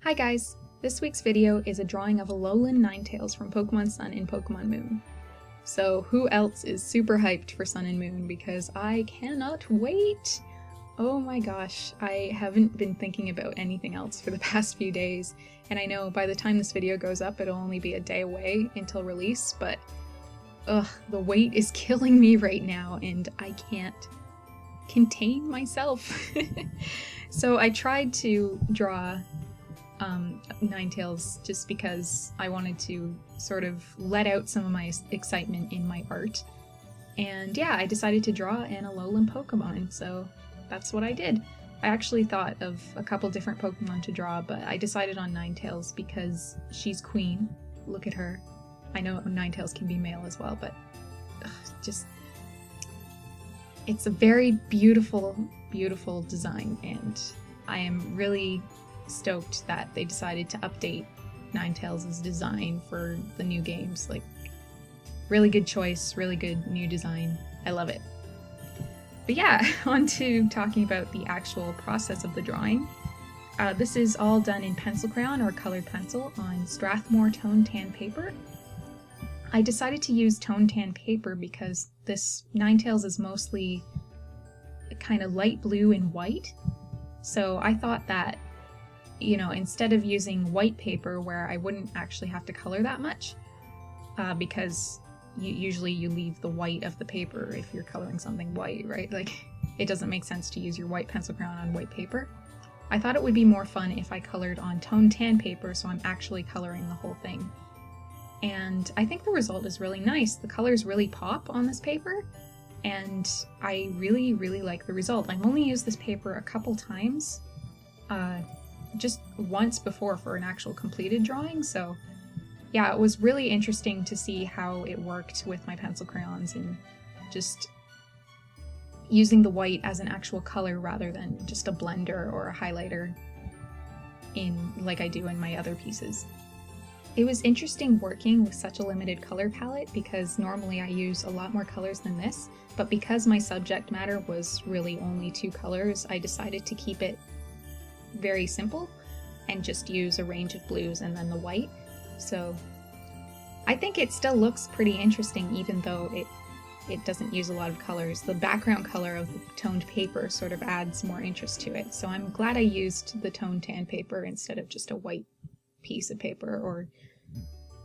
Hi guys! This week's video is a drawing of Alolan Ninetales from Pokémon Sun and Pokémon Moon. So who else is super hyped for Sun and Moon because I cannot wait! Oh my gosh, I haven't been thinking about anything else for the past few days, and I know by the time this video goes up it'll only be a day away until release, but the wait is killing me right now and I can't contain myself. So I tried to draw Ninetales just because I wanted to sort of let out some of my excitement in my art. And yeah, I decided to draw an Alolan Pokemon, so that's what I did. I actually thought of a couple different Pokemon to draw, but I decided on Ninetales because she's queen. Look at her. I know Ninetales can be male as well, but it's a very beautiful, beautiful design, and I am really stoked that they decided to update Ninetales' design for the new games. Like, really good choice, really good new design. I love it. But yeah, on to talking about the actual process of the drawing. This is all done in pencil crayon or colored pencil on Strathmore Tone Tan paper. I decided to use Tone Tan paper because this Ninetales is mostly kind of light blue and white. So I thought that, you know, instead of using white paper where I wouldn't actually have to color that much, because usually you leave the white of the paper if you're coloring something white, right? Like, it doesn't make sense to use your white pencil crayon on white paper. I thought it would be more fun if I colored on Tone Tan paper, so I'm actually coloring the whole thing. And I think the result is really nice. The colors really pop on this paper, and I really, really like the result. I've only used this paper a couple times, just once before for an actual completed drawing, so yeah, it was really interesting to see how it worked with my pencil crayons and just using the white as an actual color rather than just a blender or a highlighter like I do in my other pieces. It was interesting working with such a limited color palette because normally I use a lot more colors than this, but because my subject matter was really only 2 colors, I decided to keep it very simple and just use a range of blues and then the white. So I think it still looks pretty interesting even though it doesn't use a lot of colors. The background color of the toned paper sort of adds more interest to it, so I'm glad I used the toned tan paper instead of just a white piece of paper or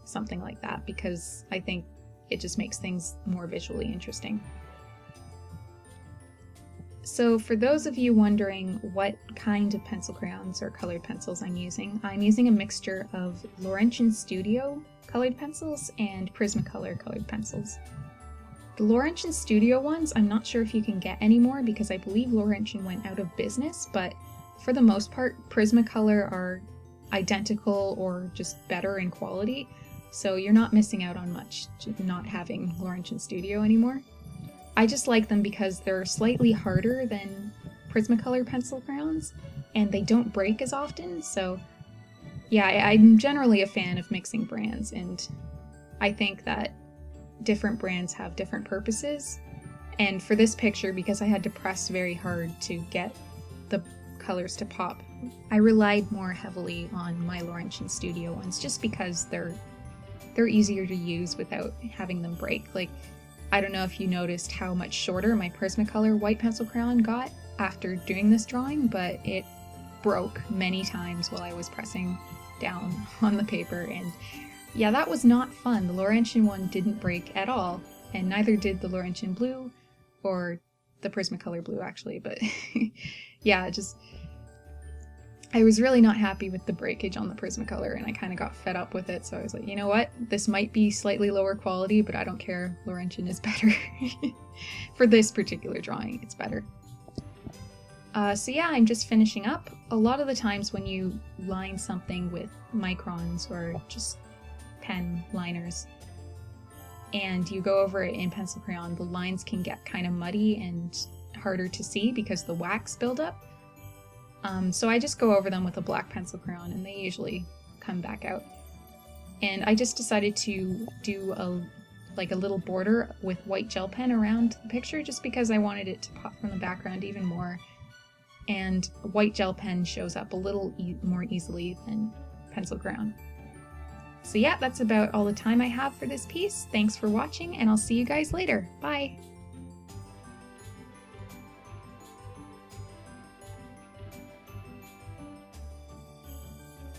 something like that, because I think it just makes things more visually interesting. So for those of you wondering what kind of pencil crayons or colored pencils I'm using a mixture of Laurentian Studio colored pencils and Prismacolor colored pencils. The Laurentian Studio ones I'm not sure if you can get anymore because I believe Laurentian went out of business, but for the most part Prismacolor are identical or just better in quality, so you're not missing out on much not having Laurentian Studio anymore. I just like them because they're slightly harder than Prismacolor pencil crayons, and they don't break as often, so yeah, I'm generally a fan of mixing brands, and I think that different brands have different purposes, and for this picture, because I had to press very hard to get the colors to pop, I relied more heavily on my Laurentian Studio ones just because they're easier to use without having them break. Like, I don't know if you noticed how much shorter my Prismacolor white pencil crayon got after doing this drawing, but it broke many times while I was pressing down on the paper, and yeah, that was not fun. The Laurentian one didn't break at all, and neither did the Laurentian blue, or the Prismacolor blue actually, but yeah, I was really not happy with the breakage on the Prismacolor, and I kind of got fed up with it, so I was like, you know what, this might be slightly lower quality, but I don't care, Laurentian is better. For this particular drawing, it's better. So yeah, I'm just finishing up. A lot of the times when you line something with microns or just pen liners, and you go over it in pencil crayon, the lines can get kind of muddy and harder to see because the wax buildup. So I just go over them with a black pencil crayon and they usually come back out. And I just decided to do a little border with white gel pen around the picture just because I wanted it to pop from the background even more. and a white gel pen shows up a little more easily than pencil crown. So yeah, that's about all the time I have for this piece. Thanks for watching, and I'll see you guys later. Bye!